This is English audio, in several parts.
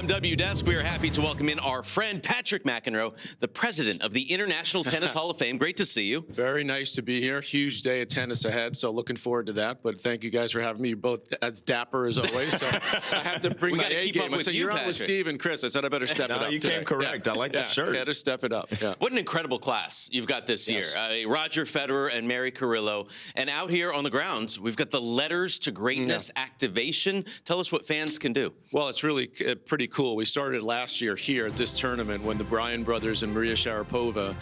W Desk, we are happy to welcome in our friend Patrick McEnroe, the president of the International Tennis Hall of Fame. Great to see you. Very nice to be here. Huge day of tennis ahead, so looking forward to that. But thank you guys for having me. You're both as dapper as always. So I have to bring my A game. I said, you're on with Steve and Chris. I said, I better step it up. You came correct. I like that shirt. Got to step it up. Yeah. What an incredible class you've got this year. Roger Federer and Mary Carillo. And out here on the grounds, we've got the Letters to Greatness activation. Tell us what fans can do. Well, it's really pretty cool. We started last year here at this tournament when the Bryan brothers and Maria Sharapova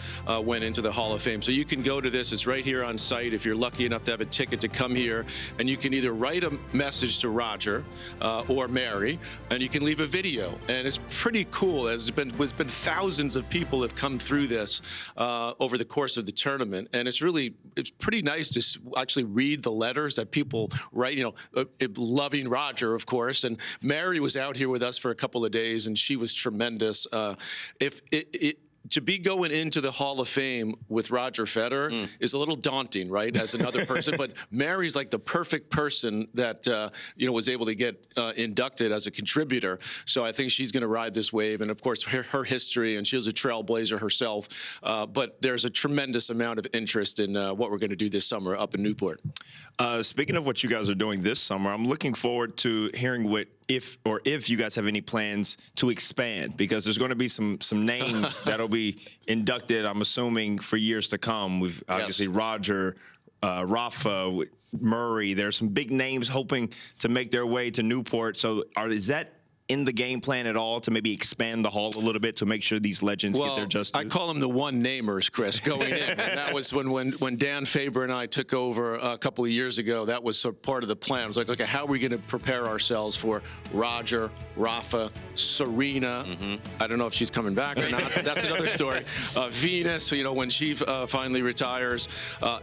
went into the Hall of Fame. So you can go to this. It's right here on site if you're lucky enough to have a ticket to come here. And you can either write a message to Roger or Mary, and you can leave a video. And it's pretty cool. There's been thousands of people have come through this over the course of the tournament. And it's pretty nice to actually read the letters that people write, loving Roger, of course. And Mary was out here with us for a couple of days, and she was tremendous. To be going into the Hall of Fame with Roger Federer is a little daunting, right, as another person. But Mary's like the perfect person that, was able to get inducted as a contributor. So I think she's going to ride this wave. And, of course, her history, and she was a trailblazer herself. But there's a tremendous amount of interest in what we're going to do this summer up in Newport. Speaking of what you guys are doing this summer, I'm looking forward to hearing if you guys have any plans to expand, because there's going to be some names that'll be inducted, I'm assuming, for years to come. We've obviously Roger, Rafa, Murray. There's some big names hoping to make their way to Newport. So is that in the game plan at all to maybe expand the hall a little bit to make sure these legends get their just due? I call them the one-namers, Chris, going in. And that was when Dan Faber and I took over a couple of years ago. That was sort of part of the plan. It was like, okay, how are we going to prepare ourselves for Roger, Rafa, Serena? I don't know if she's coming back or not, but that's another story. Venus, when she finally retires.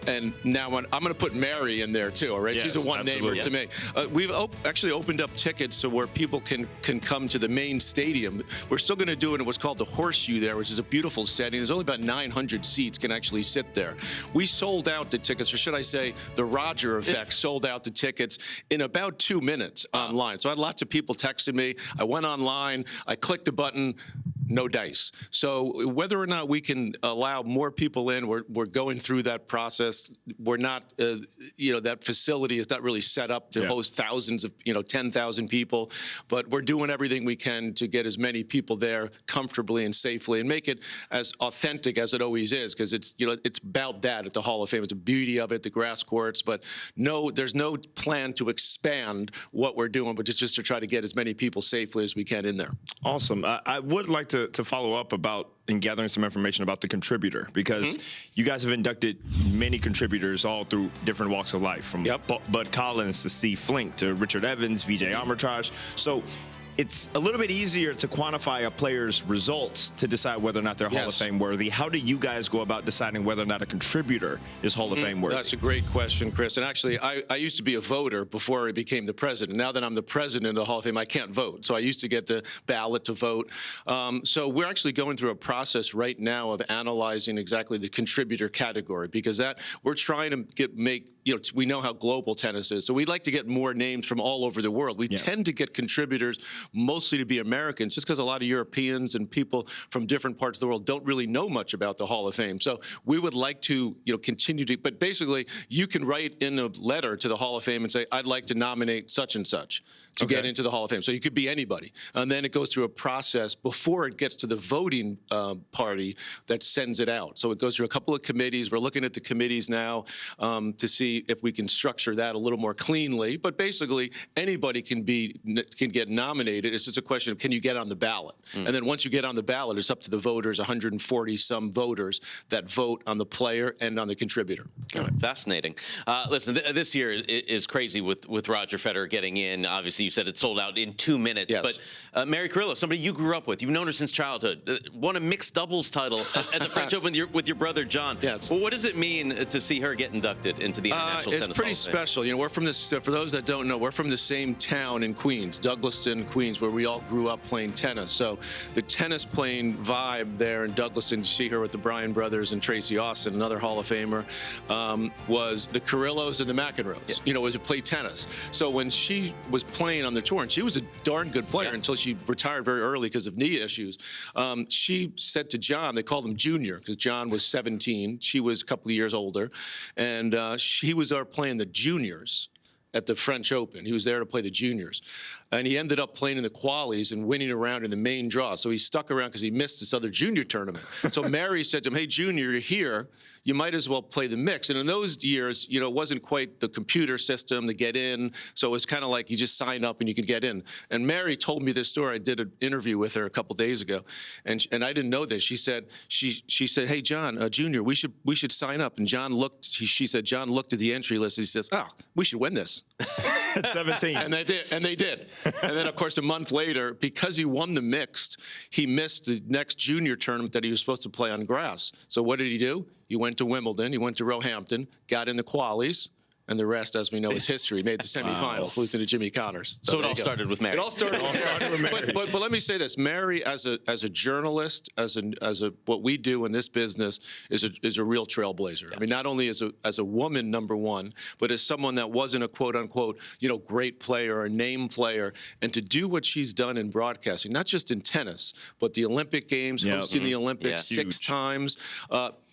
And now I'm going to put Mary in there, too, all right? Yes, she's a one-namer to me. We've actually opened up tickets to where people can come to the main stadium. We're still going to do it in what's called the Horseshoe there, which is a beautiful setting. There's only about 900 seats can actually sit there. We sold out the tickets, or should I say the Roger effect sold out the tickets in about 2 minutes online. So I had lots of people texting me. I went online, I clicked a button, no dice. So whether or not we can allow more people in, we're going through that process. We're not, that facility is not really set up to host thousands of, 10,000 people, but we're doing everything we can to get as many people there comfortably and safely and make it as authentic as it always is, because it's about that at the Hall of Fame. It's the beauty of it, the grass courts, but there's no plan to expand what we're doing, but it's just to try to get as many people safely as we can in there. Awesome. I would like to follow up about and gathering some information about the contributor, because you guys have inducted many contributors all through different walks of life, from Bud Collins to Steve Flink to Richard Evans, Vijay Amritraj. So it's a little bit easier to quantify a player's results to decide whether or not they're Hall of Fame worthy. How do you guys go about deciding whether or not a contributor is Hall of Fame worthy? That's a great question, Chris. And actually, I used to be a voter before I became the president. Now that I'm the president of the Hall of Fame, I can't vote. So I used to get the ballot to vote. So we're actually going through a process right now of analyzing exactly the contributor category, because we're trying to make we know how global tennis is. So we'd like to get more names from all over the world. We tend to get contributors mostly to be Americans, just because a lot of Europeans and people from different parts of the world don't really know much about the Hall of Fame. So we would like to, continue to, but basically you can write in a letter to the Hall of Fame and say, I'd like to nominate such and such to get into the Hall of Fame. So you could be anybody. And then it goes through a process before it gets to the voting party that sends it out. So it goes through a couple of committees. We're looking at the committees now to see if we can structure that a little more cleanly. But basically, anybody can get nominated. It's just a question of, can you get on the ballot? And then once you get on the ballot, it's up to the voters, 140-some voters that vote on the player and on the contributor. Fascinating. Listen, this year is crazy with Roger Federer getting in. Obviously, you said it sold out in 2 minutes. Yes. But Mary Carillo, somebody you grew up with, you've known her since childhood, won a mixed doubles title at the French Open with your brother John. Yes. Well, what does it mean to see her get inducted into the International Tennis Hall of Fame? It's pretty special. We're from this. For those that don't know, we're from the same town in Queens, Douglaston, Queens. Queens, where we all grew up playing tennis. So the tennis playing vibe there in Douglaston, you see her with the Bryan brothers and Tracy Austin, another Hall of Famer, was the Carillos and the McEnroes, you know, was to play tennis. So when she was playing on the tour, and she was a darn good player until she retired very early because of knee issues, she said to John, they called him Junior because John was 17, she was a couple of years older, and he was there playing the juniors at the French Open. He was there to play the juniors. And he ended up playing in the qualies and winning a round in the main draw. So he stuck around because he missed this other junior tournament. So Mary said to him, hey, Junior, you're here. You might as well play the mix. And in those years, you know, it wasn't quite the computer system to get in. So it was kind of like you just sign up and you could get in. And Mary told me this story. I did an interview with her a couple days ago. And I didn't know this. She said, hey, John, Junior, we should sign up. And John looked, she said, John looked at the entry list. He says, oh, we should win this. At 17. And they did. And then, of course, a month later, because he won the mixed, he missed the next junior tournament that he was supposed to play on grass. So what did he do? He went to Wimbledon. He went to Roehampton, got in the qualies. And the rest, as we know, is history. Made the semifinals, losing to Jimmy Connors. So it all started with Mary. It all started with Mary. But let me say this: Mary, as a journalist, as what we do in this business, is a real trailblazer. I mean, not only as a woman, number one, but as someone that wasn't a quote unquote, you know, great player or a name player, and to do what she's done in broadcasting, not just in tennis, but the Olympic Games, hosting the Olympics 6 times.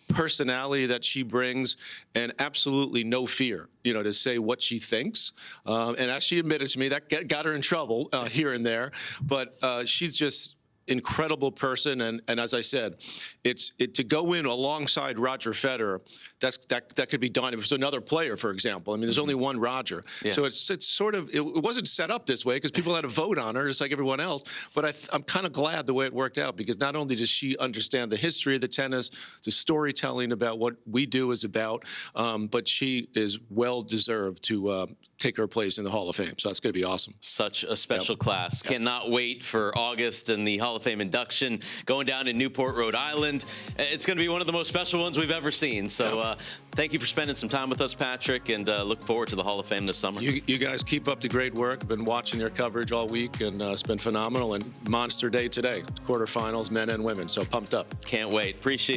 Personality that she brings, and absolutely no fear, you know, to say what she thinks. And as she admitted to me, that got her in trouble here and there. But she's just incredible person, and as I said, to go in alongside Roger Federer, that could be done if it's another player, for example. I mean, there's only one Roger, so it's sort of, it wasn't set up this way because people had to vote on her just like everyone else. But I'm kind of glad the way it worked out, because not only does she understand the history of the tennis, the storytelling about what we do is about, but she is well deserved to take her place in the Hall of Fame. So that's going to be awesome. Such a special class. Yes. Cannot wait for August and the Hall of Fame induction going down in Newport, Rhode Island. It's going to be one of the most special ones we've ever seen. So thank you for spending some time with us, Patrick, and look forward to the Hall of Fame this summer. You guys keep up the great work. I've been watching your coverage all week, and it's been phenomenal. And monster day today, quarterfinals, men and women. So pumped up. Can't wait. Appreciate